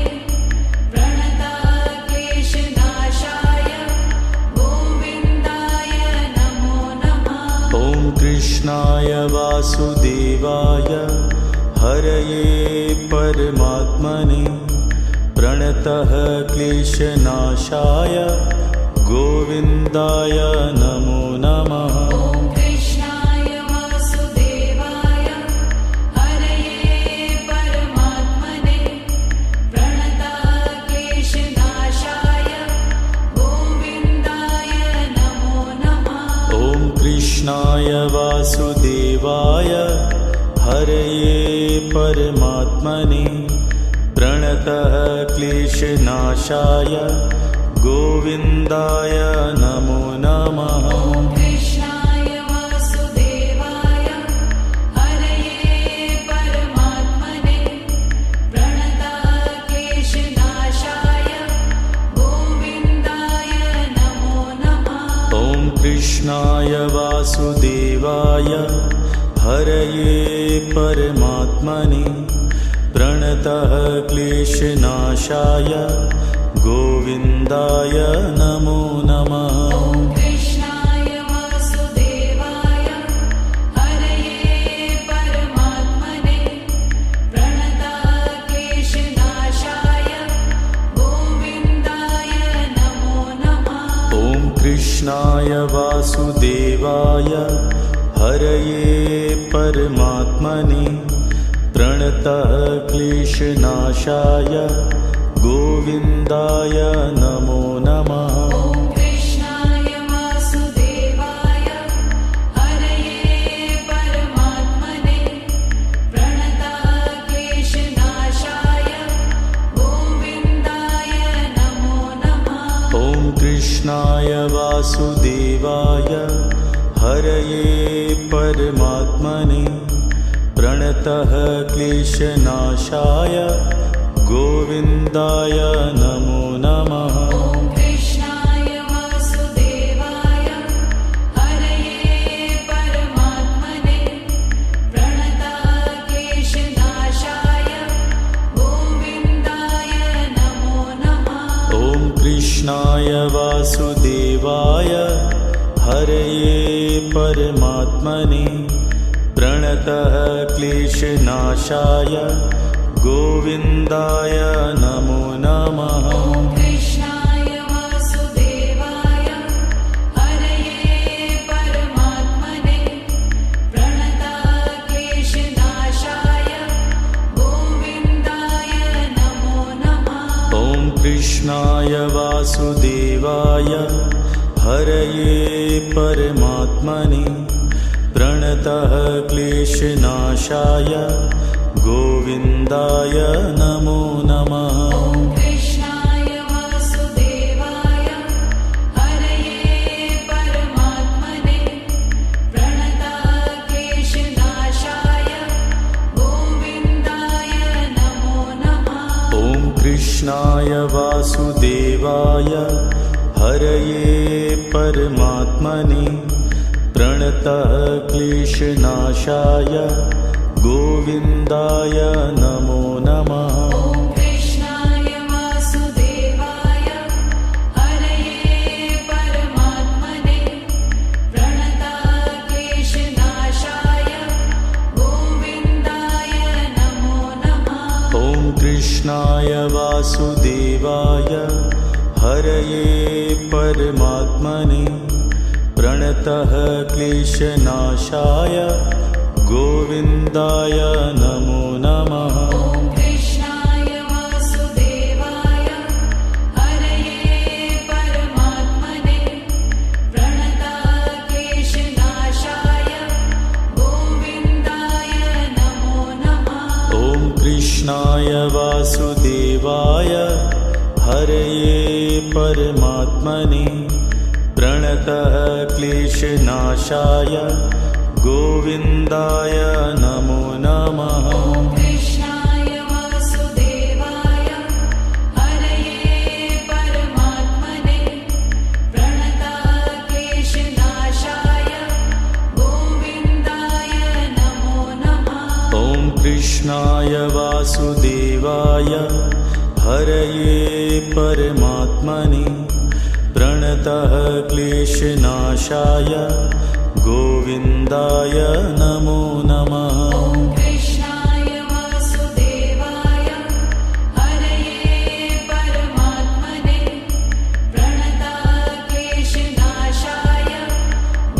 कृष्णाय वासुदेवाय हरये परमात्मने प्रणतः क्लेशनाशाय गोविन्दाय नमो नमः। ॐ कृष्णाय वासुदेवाय हरये परमात्मने प्रणताः क्लेशनाशाय गोविन्दाय नमो नमः। ॐ कृष्णाय वासुदेवाय हरये परमात्मने प्रणतः क्लेशनाशाय गोविन्दाय नमो नमः। ॐ कृष्णाय वासुदेवाय हरये परमात्मने प्रणताः क्लेशनाशाय गोविन्दाय नमो नमः। ॐ कृष्णाय वासुदेवाय हरये परमात्मने प्रणतः क्लेशनाशाय गोविन्दाय नमो नमः। ॐ कृष्णाय वासुदेवाय हरये परमात्मने प्रणताः क्लेशनाशाय गोविन्दाय नमो नमः। ॐ कृष्णाय वासुदेवाय हरये परमात्मने प्रणतः क्लेशनाशाय गोविन्दाय नमो नमः। ॐ कृष्णाय वासुदेवाय हरये परमात्मने प्रणताः क्लेशनाशाय गोविन्दाय नमो नमः। ॐ कृष्णाय वासुदेवाय हरये परमात्मने प्रणतः क्लेशनाशाय गोविन्दाय नमो नमः। ॐ कृष्णाय वासुदेवाय हरये परमात्मने प्रणताः क्लेशनाशाय गोविन्दाय नमो नमः। ॐ कृष्णाय वासुदेवाय हरये परमात्मने प्रणतः क्लेशनाशाय गोविन्दाय नमो नमः। ॐ कृष्णाय वासुदेवाय हरये परमात्मने प्रणताः क्लेशनाशाय गोविन्दाय नमो नमः। ॐ कृष्णाय वासुदेवाय हरये परमात्मने प्रणतः क्लेशनाशाय गोविन्दाय नमो नमः। ॐ कृष्णाय वासुदेवाय हरये परमात्मने प्रणताः क्लेशनाशाय गोविन्दाय नमो नमः। ॐ कृष्णाय वासुदेवाय हरये परमात्मने प्रणतः क्लेशनाशाय गोविन्दाय नमो नमः। ॐ कृष्णाय वासुदेवाय हरये परमात्मने प्रणताः क्लेशनाशाय गोविन्दाय नमो नमः। ॐ कृष्णाय वासुदेवाय हरये परमात्मने प्रणतः क्लेशनाशाय गोविन्दाय नमो नमः। ॐ कृष्णाय वासुदेवाय हरये परमात्मने प्रणताः क्लेशनाशाय गोविन्दाय नमो नमः। ॐ कृष्णाय वासुदेवाय हरये परमात्मने प्रणतः क्लेशनाशाय गोविन्दाय नमो नमः। ॐ कृष्णाय वासुदेवाय हरये परमात्मने प्रणताः क्लेशनाशाय गोविन्दाय नमो नमः। ॐ कृष्णाय वासुदेवाय हरये परमात्मने प्रणतः क्लेशनाशाय गोविन्दाय नमो नमः। ॐ कृष्णाय वासुदेवाय हरये परमात्मने प्रणताक्लेशनाशाय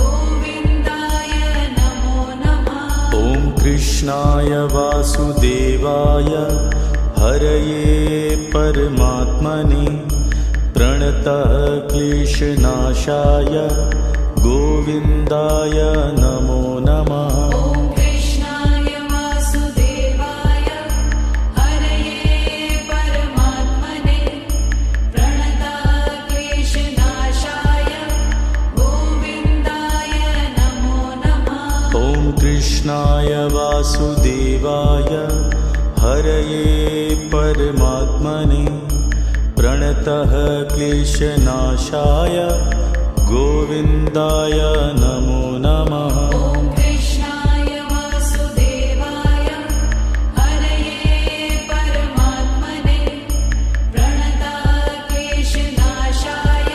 गोविन्दाय नमो नमः। ॐ कृष्णाय वासुदेवाय हरये परमात्मने प्रणतः क्लेशनाशाय गोविन्दाय नमो नमः। ॐ कृष्णाय वासुदेवाय हरये परमात्मने प्रणताक्लेशनाशाय गोविन्दाय नमो नमः। ॐ कृष्णाय वासुदेवाय हरये परमात्मने प्रणतः क्लेशनाशाय गोविन्दाय नमो नमः। ॐ कृष्णाय वासुदेवाय हरये परमात्मने प्रणताक्लेशनाशाय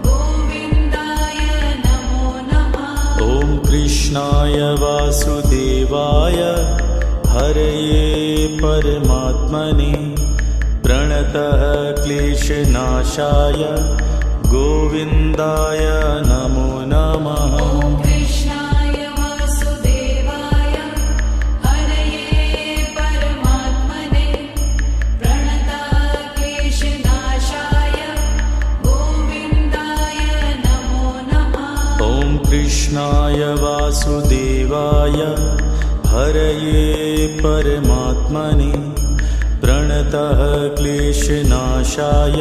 गोविन्दाय नमो नमः। ॐ कृष्णाय वासुदेवाय हरये परमात्मने प्रणतः क्लेशनाशाय गोविन्दाय नमो नमः। ॐ कृष्णाय वासुदेवाय हरये परमात्मने प्रणताक्लेशनाशाय गोविन्दाय नमो नमः। ॐ कृष्णाय वासुदेवाय हरये परमात्मने प्रणतः क्लेशनाशाय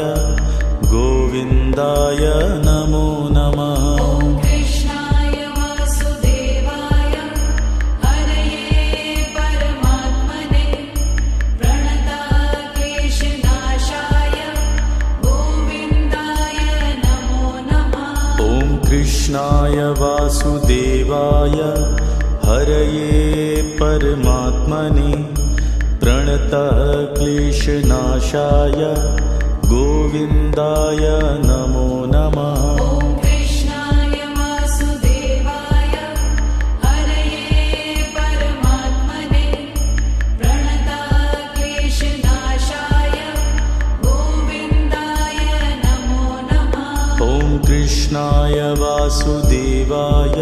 गोविन्दाय नमो नमः। ॐ कृष्णाय वासुदेवाय हरये परमात्मने प्रणताक्लेशनाशाय गोविन्दाय नमो नमः। ॐ कृष्णाय वासुदेवाय हरये परमात्मने प्रणतः क्लेशनाशाय गोविन्दाय नमो नमः। ॐ कृष्णाय वासुदेवाय हरये परमात्मने प्रणताक्लेशनाशाय गोविन्दाय नमो नमः। ॐ कृष्णाय वासुदेवाय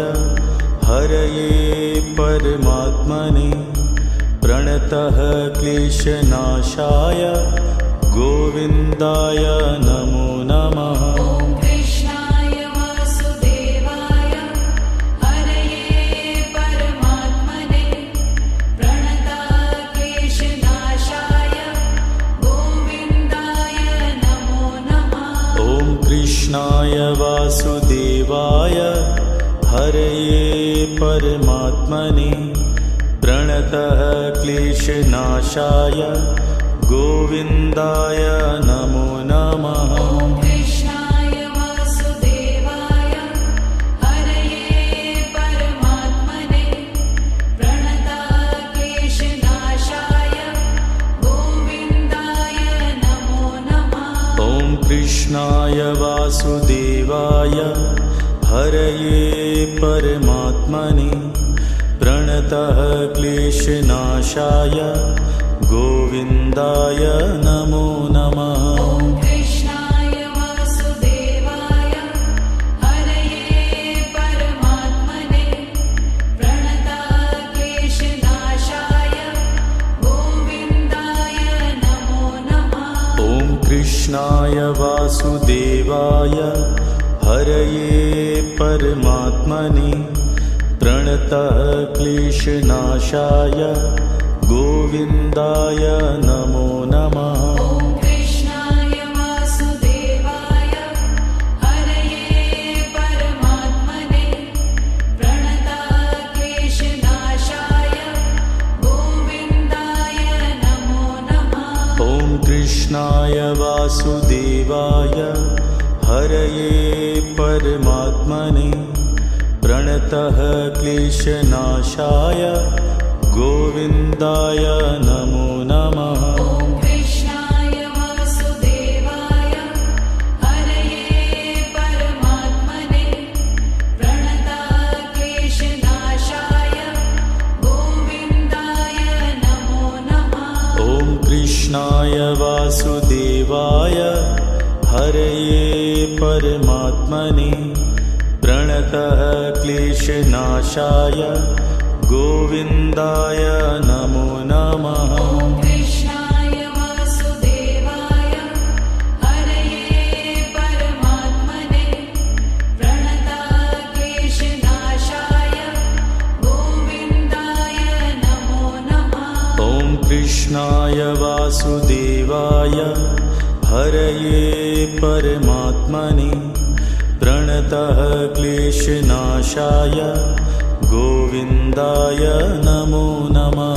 हरये परमात्मने प्रणतः क्लेशनाशाय गोविन्दाय नमो नमः। ॐ कृष्णाय वासुदेवाय हरये परमात्मने प्रणताक्लेशनाशाय गोविन्दाय नमो नमः। ॐ कृष्णाय वासुदेवाय हरये परमात्मने प्रणतः क्लेशनाशाय गोविन्दाय नमो नमः। ॐ कृष्णाय वासुदेवाय हरये परमात्मने प्रणताक्लेशनाशाय गोविन्दाय नमो नमः। ॐ कृष्णाय वासुदेवाय हरये परमात्मने प्रणतः क्लेशनाशाय गोविन्दाय नमो नमः। ॐ कृष्णाय वासुदेवाय हरये परमात्मने प्रणताक्लेशनाशाय गोविन्दाय नमो नमः। ॐ कृष्णाय वासुदेवाय हरये परमात्मने प्रणतः क्लेशनाशाय गोविन्दाय नमो नमः। ॐ कृष्णाय वासुदेवाय हरये परमात्मने प्रणताक्लेशनाशाय गोविन्दाय नमो नमः। ॐ कृष्णाय वासुदेवाय हरये परमात्मने प्रणतः क्लेशनाशाय गोविन्दाय नमो नमः। ॐ कृष्णाय वासुदेवाय हरये परमात्मने प्रणताक्लेशनाशाय परमात्मने प्रणतः क्लेशनाशाय गोविन्दाय नमो नमः ॐ कृष्णाय वासुदेवाय हरये परमात्मने प्रणताक्लेशनाशाय गोविन्दाय नमो नमः ॐ कृष्णाय वासुदेवाय हरये परमात्मने प्रणतः क्लेशनाशाय गोविन्दाय नमो नमः